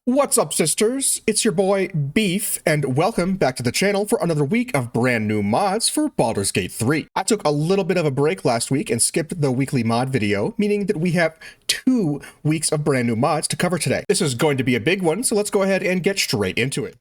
What's up, sisters? It's your boy Beef, and welcome back to the channel for another week of brand new mods for Baldur's Gate 3. I took a little bit of a break last week and skipped the weekly mod video, meaning that we have 2 weeks of brand new mods to cover today. This is going to be a big one, so let's go ahead and get straight into it.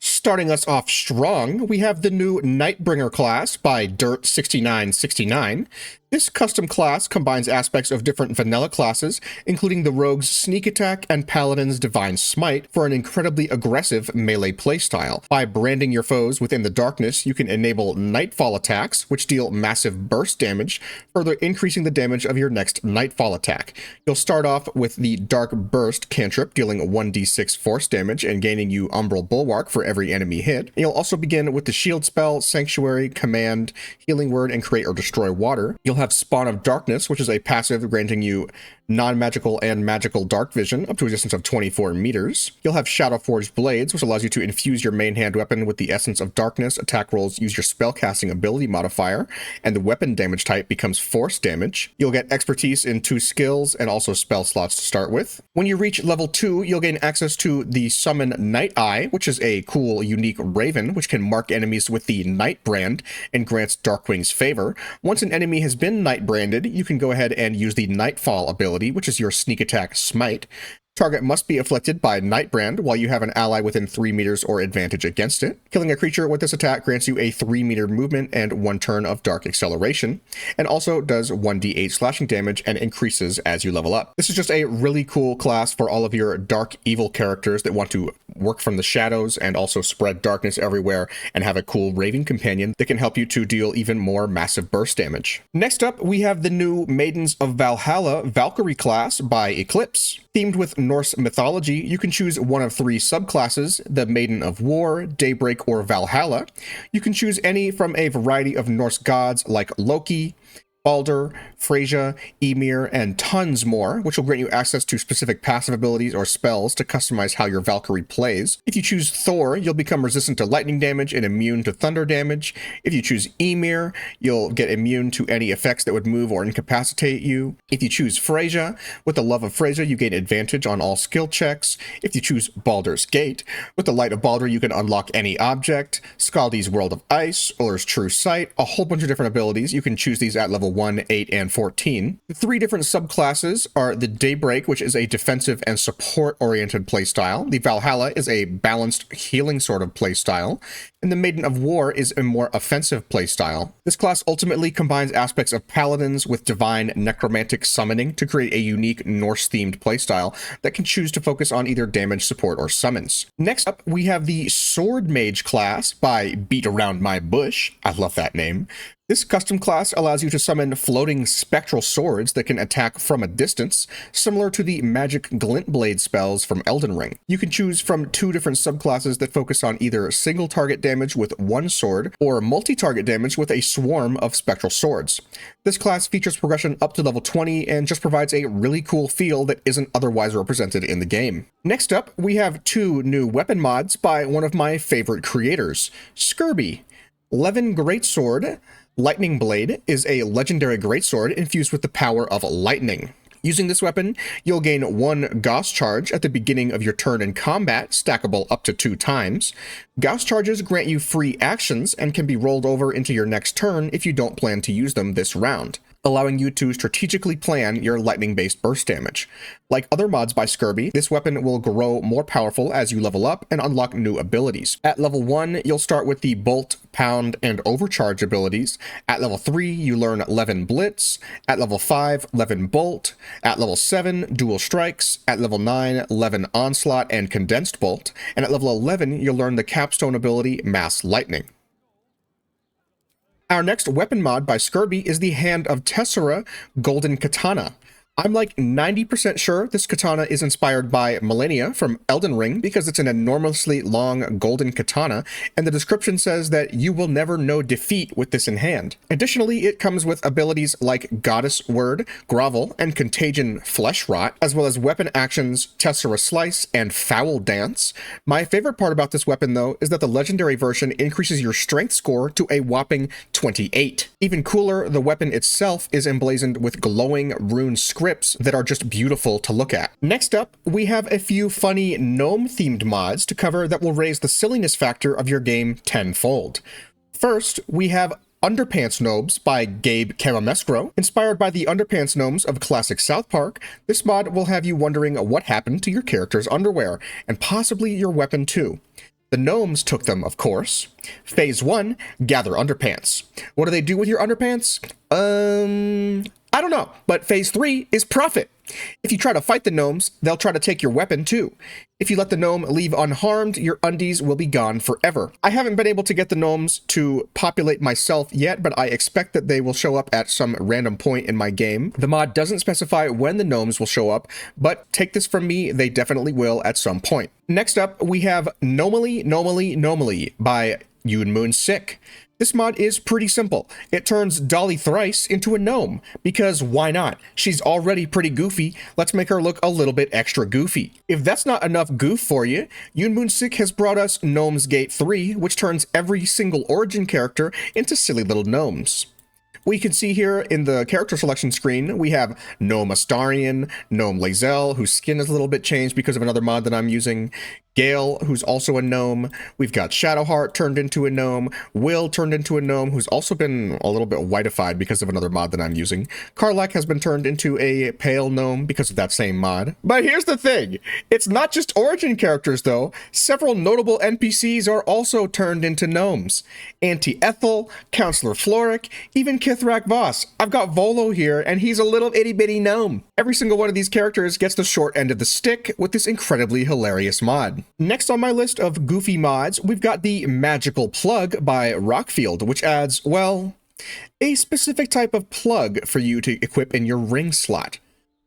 Starting us off strong, we have the new Nightbringer class by Dirt6969. This custom class combines aspects of different vanilla classes, including the Rogue's Sneak Attack and Paladin's Divine Smite, for an incredibly aggressive melee playstyle. By branding your foes within the darkness, you can enable Nightfall attacks, which deal massive burst damage, further increasing the damage of your next Nightfall attack. You'll start off with the Dark Burst cantrip, dealing 1d6 force damage and gaining you Umbral Bulwark for every enemy hit. And you'll also begin with the Shield spell, Sanctuary, Command, Healing Word, and Create or Destroy Water. You'll have Spawn of Darkness, which is a passive granting you non-magical and magical dark vision up to a distance of 24 meters. You'll have Shadow-Forged Blades, which allows you to infuse your main hand weapon with the Essence of Darkness. Attack rolls use your spellcasting ability modifier, and the weapon damage type becomes force damage. You'll get expertise in 2 skills and also spell slots to start with. When you reach level 2, you'll gain access to the Summon Night Eye, which is a cool, unique raven, which can mark enemies with the Night brand and grants Darkwing's favor. Once an enemy has been Night branded, you can go ahead and use the Nightfall ability, which is your sneak attack smite. Target must be afflicted by Nightbrand while you have an ally within 3 meters or advantage against it. Killing a creature with this attack grants you a 3-meter movement and 1 turn of dark acceleration, and also does 1d8 slashing damage and increases as you level up. This is just a really cool class for all of your dark evil characters that want to work from the shadows and also spread darkness everywhere and have a cool raving companion that can help you to deal even more massive burst damage. Next up, we have the new Maidens of Valhalla Valkyrie class by Eclipse. Themed with Norse mythology, you can choose one of 3 subclasses, the Maiden of War, Daybreak, or Valhalla. You can choose any from a variety of Norse gods like Loki, Baldur, Freyja, Ymir, and tons more, which will grant you access to specific passive abilities or spells to customize how your Valkyrie plays. If you choose Thor, you'll become resistant to lightning damage and immune to thunder damage. If you choose Ymir, you'll get immune to any effects that would move or incapacitate you. If you choose Freyja, with the Love of Freyja, you gain advantage on all skill checks. If you choose Baldur's Gate, with the Light of Baldur, you can unlock any object. Scaldi's World of Ice, Uller's True Sight, a whole bunch of different abilities. You can choose these at level 1, 8, and 14. The 3 different subclasses are the Daybreak, which is a defensive and support-oriented playstyle. The Valhalla is a balanced healing sort of playstyle. And the Maiden of War is a more offensive playstyle. This class ultimately combines aspects of Paladins with divine necromantic summoning to create a unique Norse-themed playstyle that can choose to focus on either damage, support, or summons. Next up, we have the Sword Mage class by Beat Around My Bush. I love that name. This custom class allows you to summon floating spectral swords that can attack from a distance, similar to the magic glint blade spells from Elden Ring. You can choose from 2 different subclasses that focus on either single target damage with 1 sword or multi-target damage with a swarm of spectral swords. This class features progression up to level 20 and just provides a really cool feel that isn't otherwise represented in the game. Next up, we have 2 new weapon mods by one of my favorite creators, Skirby. Levin Greatsword Lightning Blade is a legendary greatsword infused with the power of lightning. Using this weapon, you'll gain 1 Gauss charge at the beginning of your turn in combat, stackable up to 2 times. Gauss charges grant you free actions and can be rolled over into your next turn if you don't plan to use them this round, allowing you to strategically plan your lightning-based burst damage. Like other mods by Skirby, this weapon will grow more powerful as you level up and unlock new abilities. At level 1, you'll start with the Bolt, Pound, and Overcharge abilities. At level 3, you learn Levin Blitz. At level 5, Levin Bolt. At level 7, Dual Strikes. At level 9, Levin Onslaught and Condensed Bolt. And at level 11, you'll learn the capstone ability Mass Lightning. Our next weapon mod by Skirby is the Hand of Tessera Golden Katana. I'm like 90% sure this katana is inspired by Millennia from Elden Ring because it's an enormously long golden katana, and the description says that you will never know defeat with this in hand. Additionally, it comes with abilities like Goddess Word, Grovel, and Contagion Flesh Rot, as well as weapon actions Tessera Slice and Foul Dance. My favorite part about this weapon, though, is that the legendary version increases your strength score to a whopping 28. Even cooler, the weapon itself is emblazoned with glowing rune script scripts that are just beautiful to look at. Next up, we have a few funny gnome-themed mods to cover that will raise the silliness factor of your game tenfold. First, we have Underpants Gnomes by Gabe Caramescro. Inspired by the Underpants Gnomes of classic South Park, this mod will have you wondering what happened to your character's underwear, and possibly your weapon too. The gnomes took them, of course. Phase 1, gather underpants. What do they do with your underpants? I don't know, but phase 3 is profit. If you try to fight the gnomes, they'll try to take your weapon too. If you let the gnome leave unharmed, your undies will be gone forever. I haven't been able to get the gnomes to populate myself yet, but I expect that they will show up at some random point in my game. The mod doesn't specify when the gnomes will show up, but take this from me, they definitely will at some point. Next up, we have Gnomely by Sick. This mod is pretty simple. It turns Dolly Thrice into a gnome, because why not? She's already pretty goofy, let's make her look a little bit extra goofy. If that's not enough goof for you, Sick has brought us Gnomes Gate 3, which turns every single origin character into silly little gnomes. We can see here in the character selection screen, we have Gnome Astarion, Gnome Lae'zel, whose skin is a little bit changed because of another mod that I'm using, Gale, who's also a gnome. We've got Shadowheart turned into a gnome, Wield turned into a gnome, who's also been a little bit whitified because of another mod that I'm using. Karlach has been turned into a pale gnome because of that same mod. But here's the thing, it's not just origin characters though. Several notable NPCs are also turned into gnomes. Auntie Ethel, Counselor Floric, even Kithrak Voss. I've got Volo here, and he's a little itty bitty gnome. Every single one of these characters gets the short end of the stick with this incredibly hilarious mod. Next on my list of goofy mods, we've got the Magical Plug by Rockfield, which adds, well, a specific type of plug for you to equip in your ring slot.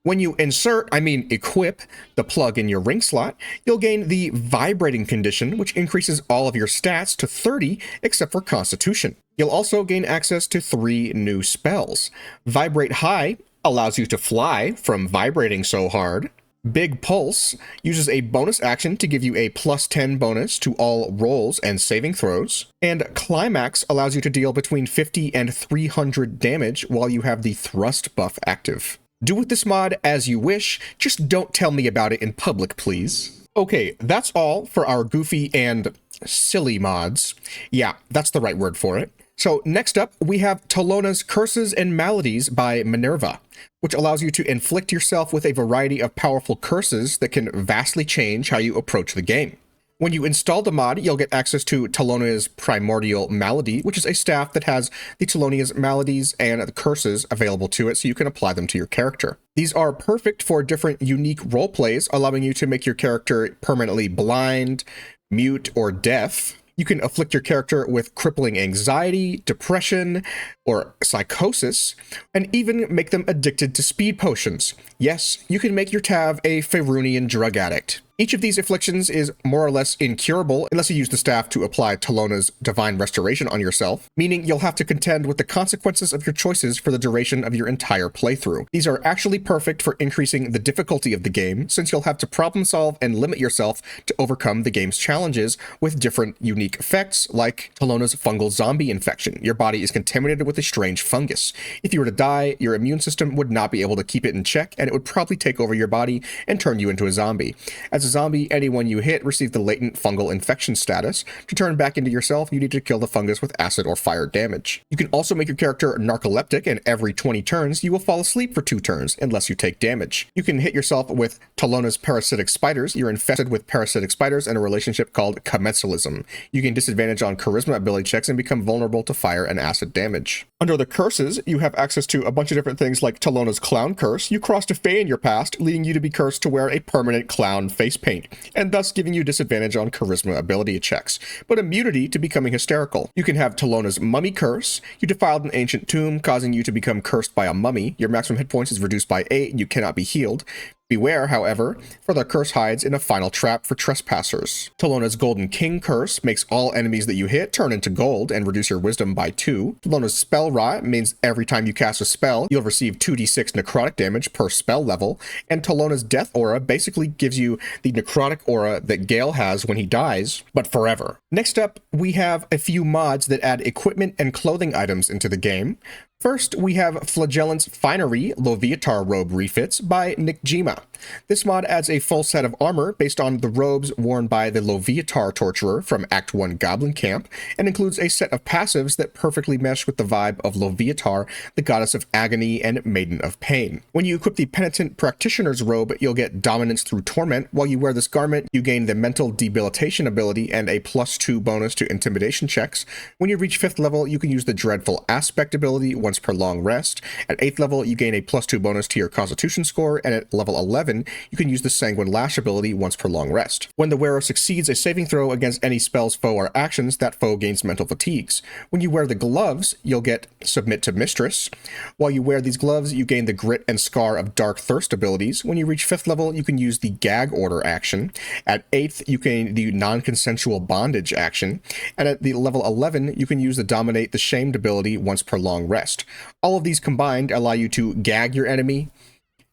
When you equip the plug in your ring slot, you'll gain the Vibrating condition, which increases all of your stats to 30 except for Constitution. You'll also gain access to 3 new spells. Vibrate High allows you to fly from vibrating so hard. Big Pulse uses a bonus action to give you a +10 bonus to all rolls and saving throws. And Climax allows you to deal between 50 and 300 damage while you have the Thrust buff active. Do with this mod as you wish, just don't tell me about it in public, please. Okay, that's all for our goofy and silly mods. Yeah, that's the right word for it. So next up, we have Talona's Curses and Maladies by Minerva, which allows you to inflict yourself with a variety of powerful curses that can vastly change how you approach the game. When you install the mod, you'll get access to Talonia's Primordial Malady, which is a staff that has the Talonia's maladies and the curses available to it, so you can apply them to your character. These are perfect for different unique roleplays, allowing you to make your character permanently blind, mute, or deaf. You can afflict your character with crippling anxiety, depression, or psychosis, and even make them addicted to speed potions. Yes, you can make your Tav a Faerunian drug addict. Each of these afflictions is more or less incurable unless you use the staff to apply Talona's Divine Restoration on yourself, meaning you'll have to contend with the consequences of your choices for the duration of your entire playthrough. These are actually perfect for increasing the difficulty of the game, since you'll have to problem solve and limit yourself to overcome the game's challenges with different unique effects, like Talona's Fungal Zombie Infection. Your body is contaminated with a strange fungus. If you were to die, your immune system would not be able to keep it in check, and it would probably take over your body and turn you into a zombie. As a zombie, anyone you hit receives the latent fungal infection status. To turn back into yourself, you need to kill the fungus with acid or fire damage. You can also make your character narcoleptic, and every 20 turns, you will fall asleep for 2 turns, unless you take damage. You can hit yourself with Talona's Parasitic Spiders. You're infested with parasitic spiders in a relationship called commensalism. You gain disadvantage on charisma ability checks and become vulnerable to fire and acid damage. Under the curses, you have access to a bunch of different things like Talona's Clown Curse. You crossed a fae in your past, leading you to be cursed to wear a permanent clown face paint, and thus giving you disadvantage on charisma ability checks, but immunity to becoming hysterical. You can have Talona's Mummy Curse. You defiled an ancient tomb, causing you to become cursed by a mummy. Your maximum hit points is reduced by 8, and you cannot be healed. Beware, however, for the curse hides in a final trap for trespassers. Talona's Golden King Curse makes all enemies that you hit turn into gold and reduce your wisdom by 2. Talona's Spell Rot means every time you cast a spell, you'll receive 2d6 necrotic damage per spell level, and Talona's Death Aura basically gives you the necrotic aura that Gale has when he dies, but forever. Next up, we have a few mods that add equipment and clothing items into the game. First, we have Flagellant's Finery Loviatar Robe Refits by Nickjima. This mod adds a full set of armor based on the robes worn by the Loviatar Torturer from Act 1 Goblin Camp, and includes a set of passives that perfectly mesh with the vibe of Loviatar, the goddess of agony and maiden of pain. When you equip the Penitent Practitioner's robe, you'll get dominance through torment. While you wear this garment, you gain the mental debilitation ability and a +2 bonus to intimidation checks. When you reach 5th level, you can use the Dreadful Aspect ability once per long rest. At 8th level, you gain a +2 bonus to your Constitution score, and at level 11, you can use the Sanguine Lash ability once per long rest. When the wearer succeeds a saving throw against any spells, foe, or actions, that foe gains mental fatigues. When you wear the gloves, you'll get Submit to Mistress. While you wear these gloves, you gain the Grit and Scar of Dark Thirst abilities. When you reach 5th level, you can use the Gag Order action. At 8th, you gain the Non-Consensual Bondage action. And at the level 11, you can use the Dominate the Shamed ability once per long rest. All of these combined allow you to gag your enemy,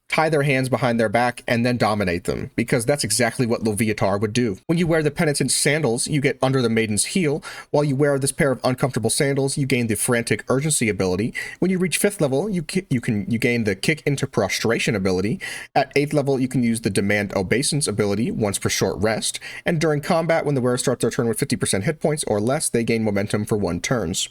tie their hands behind their back, and then dominate them, because that's exactly what Loviatar would do. When you wear the Penitent's Sandals, you get Under the Maiden's Heel. While you wear this pair of uncomfortable sandals, you gain the Frantic Urgency ability. When you reach 5th level, you gain the Kick into Prostration ability. At 8th level, you can use the Demand Obeisance ability once per short rest. And during combat, when the wearer starts their turn with 50% hit points or less, they gain momentum for 1 turns.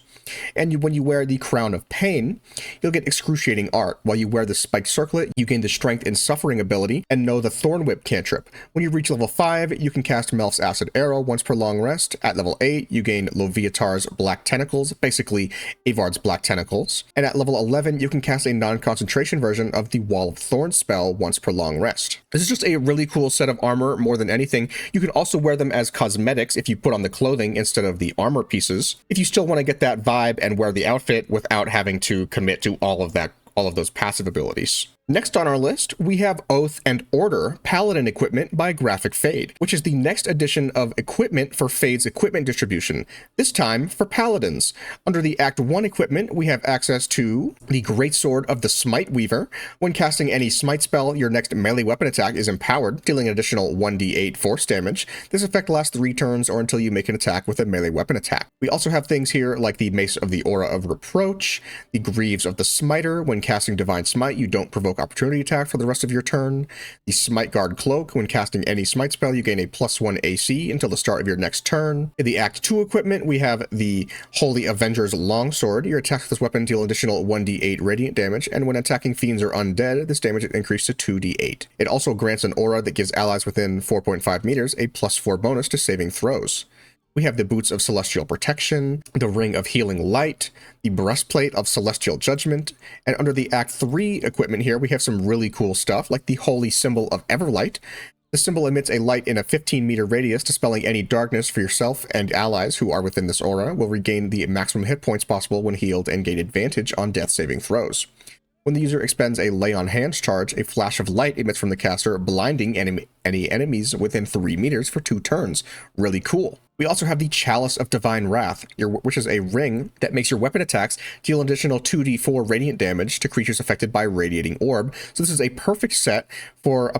And when you wear the Crown of Pain, you'll get Excruciating Art. While you wear the Spiked Circlet, you gain the Strength and Suffering ability and know the Thorn Whip cantrip. When you reach level 5, you can cast Melf's Acid Arrow once per long rest. At level 8, you gain Loviatar's Black Tentacles, basically Avard's Black Tentacles. And at level 11, you can cast a non-concentration version of the Wall of Thorns spell once per long rest. This is just a really cool set of armor more than anything. You can also wear them as cosmetics if you put on the clothing instead of the armor pieces, if you still want to get that vibe and wear the outfit without having to commit to all of those passive abilities. Next on our list, we have Oath and Order Paladin equipment by Graphic Fade, which is the next edition of equipment for Fade's equipment distribution, this time for Paladins. Under the Act 1 equipment, we have access to the Greatsword of the Smite Weaver. When casting any Smite spell, your next melee weapon attack is empowered, dealing an additional 1d8 force damage. This effect lasts 3 turns or until you make an attack with a melee weapon attack. We also have things here like the Mace of the Aura of Reproach, the Greaves of the Smiter. When casting Divine Smite, you don't provoke opportunity attack for the rest of your turn. The Smite Guard Cloak. When casting any Smite spell, you gain a +1 AC until the start of your next turn. In the Act 2 equipment, we have the Holy Avenger's Longsword. Your attacks with this weapon deal additional 1d8 radiant damage, and when attacking fiends or undead, this damage is increased to 2d8. It also grants an aura that gives allies within 4.5 meters a +4 bonus to saving throws. We have the Boots of Celestial Protection, the Ring of Healing Light, the Breastplate of Celestial Judgment, and under the Act 3 equipment here, we have some really cool stuff, like the Holy Symbol of Everlight. The symbol emits a light in a 15-meter radius, dispelling any darkness for yourself and allies who are within this aura. Will regain the maximum hit points possible when healed and gain advantage on death saving throws. When the user expends a Lay on Hands charge, a flash of light emits from the caster, blinding any enemies within 3 meters for 2 turns. Really cool. We also have the Chalice of Divine Wrath, which is a ring that makes your weapon attacks deal an additional 2d4 radiant damage to creatures affected by Radiating Orb. So this is a perfect set for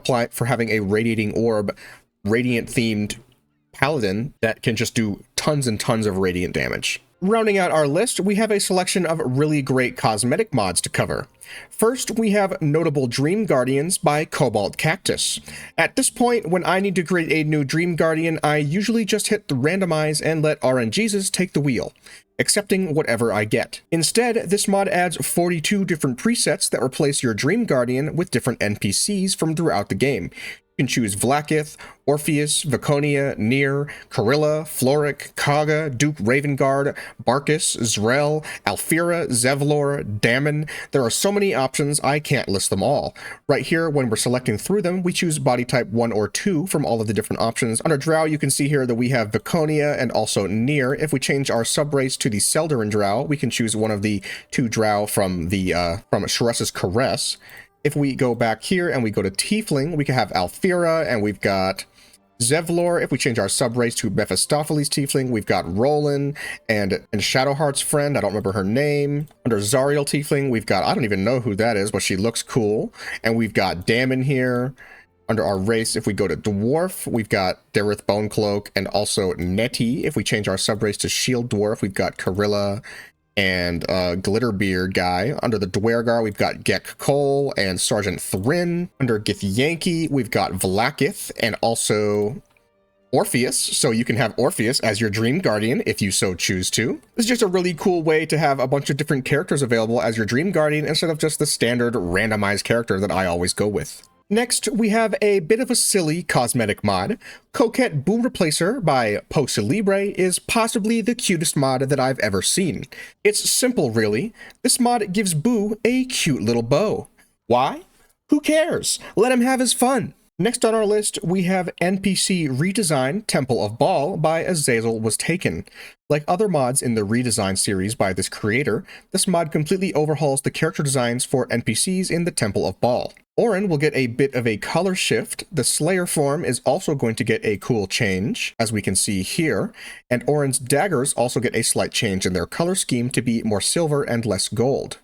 having a Radiating Orb, radiant-themed paladin that can just do tons and tons of radiant damage. Rounding out our list, we have a selection of really great cosmetic mods to cover. First, we have Notable Dream Guardians by Cobalt Cactus. At this point, when I need to create a new Dream Guardian, I usually just hit the randomize and let RNGesus take the wheel, accepting whatever I get. Instead, this mod adds 42 different presets that replace your Dream Guardian with different NPCs from throughout the game. You can choose Vlaakith, Orpheus, Viconia, Nier, Corilla, Floric, Kaga, Duke Ravengard, Barkus, Zrel, Alfira, Zevlor, Dammon. There are so many options, I can't list them all. Right here, when we're selecting through them, we choose body type 1 or 2 from all of the different options. Under Drow, you can see here that we have Viconia and also Nier. If we change our subrace to the Seldarin Drow, we can choose one of the 2 Drow from Sharess's Caress. If we go back here and we go to Tiefling, we can have Alfira, and we've got Zevlor. If we change our subrace to Mephistopheles Tiefling, we've got Roland and Shadowheart's friend, I don't remember her name. Under Zariel Tiefling, we've got, I don't even know who that is, but she looks cool. And we've got Dammon here. Under our race, if we go to Dwarf, we've got Dareth Bonecloak and also Nettie. If we change our subrace to Shield Dwarf, we've got Corilla and Glitterbeard guy. Under the Dwergar, we've got Gek Cole and Sergeant Thrin. Under Githyanki, we've got Vlakith and also Orpheus, so you can have Orpheus as your Dream Guardian if you so choose to. This is just a really cool way to have a bunch of different characters available as your Dream Guardian instead of just the standard randomized character that I always go with. Next, we have a bit of a silly cosmetic mod. Coquette Bow Replacer by Poce Libre is possibly the cutest mod that I've ever seen. It's simple, really. This mod gives Boo a cute little bow. Why? Who cares? Let him have his fun. Next on our list, we have NPC Redesign Temple of Baal by Azazel Was Taken. Like other mods in the redesign series by this creator, this mod completely overhauls the character designs for NPCs in the Temple of Baal. Orin will get a bit of a color shift. The Slayer form is also going to get a cool change, as we can see here, and Orin's daggers also get a slight change in their color scheme to be more silver and less gold.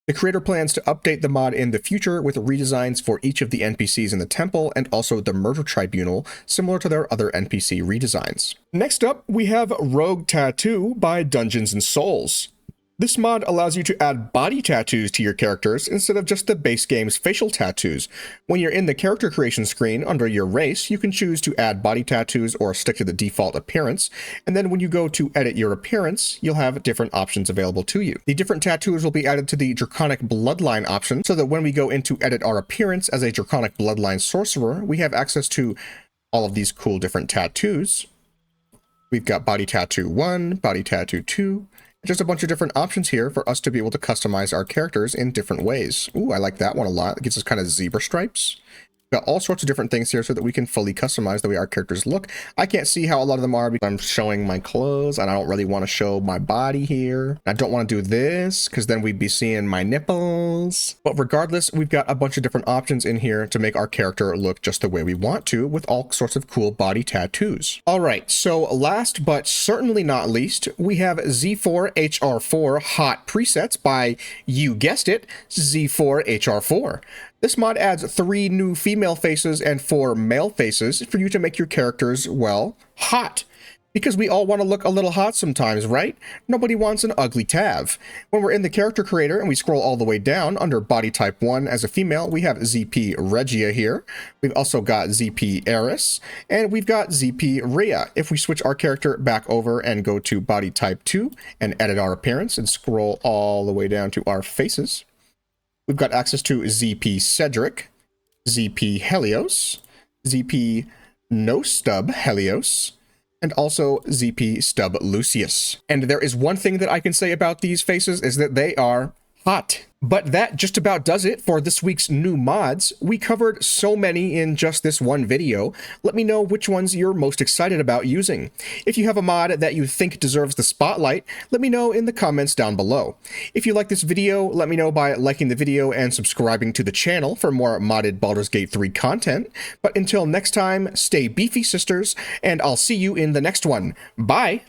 The creator plans to update the mod in the future with redesigns for each of the NPCs in the temple and also the murder tribunal, similar to their other NPC redesigns. Next up, we have Rogue Tattoo by Dungeons & Souls. This mod allows you to add body tattoos to your characters instead of just the base game's facial tattoos. When you're in the character creation screen under your race, you can choose to add body tattoos or stick to the default appearance, and then when you go to edit your appearance, you'll have different options available to you. The different tattoos will be added to the Draconic Bloodline option, so that when we go into edit our appearance as a Draconic Bloodline sorcerer, we have access to all of these cool different tattoos. We've got Body Tattoo 1, Body Tattoo 2, just a bunch of different options here for us to be able to customize our characters in different ways. Ooh, I like that one a lot. It gives us kind of zebra stripes. Got all sorts of different things here so that we can fully customize the way our characters look. I can't see how a lot of them are because I'm showing my clothes and I don't really want to show my body here. I don't want to do this because then we'd be seeing my nipples. But regardless, we've got a bunch of different options in here to make our character look just the way we want to with all sorts of cool body tattoos. All right, so last but certainly not least, we have Z4HR4 Hot Presets by, you guessed it, Z4HR4. This mod adds 3 new female faces and 4 male faces for you to make your characters, well, hot. Because we all want to look a little hot sometimes, right? Nobody wants an ugly tav. When we're in the character creator and we scroll all the way down under body type 1 as a female, we have ZP Regia here. We've also got ZP Eris, and we've got ZP Rhea. If we switch our character back over and go to body type 2 and edit our appearance and scroll all the way down to our faces, we've got access to ZP Cedric, ZP Helios, ZP No Stub Helios, and also ZP Stub Lucius. And there is one thing that I can say about these faces is that they are hot. But that just about does it for this week's new mods. We covered so many in just this one video. Let me know which ones you're most excited about using. If you have a mod that you think deserves the spotlight, let me know in the comments down below. If you like this video, let me know by liking the video and subscribing to the channel for more modded Baldur's Gate 3 content. But until next time, stay beefy, sisters, and I'll see you in the next one. Bye!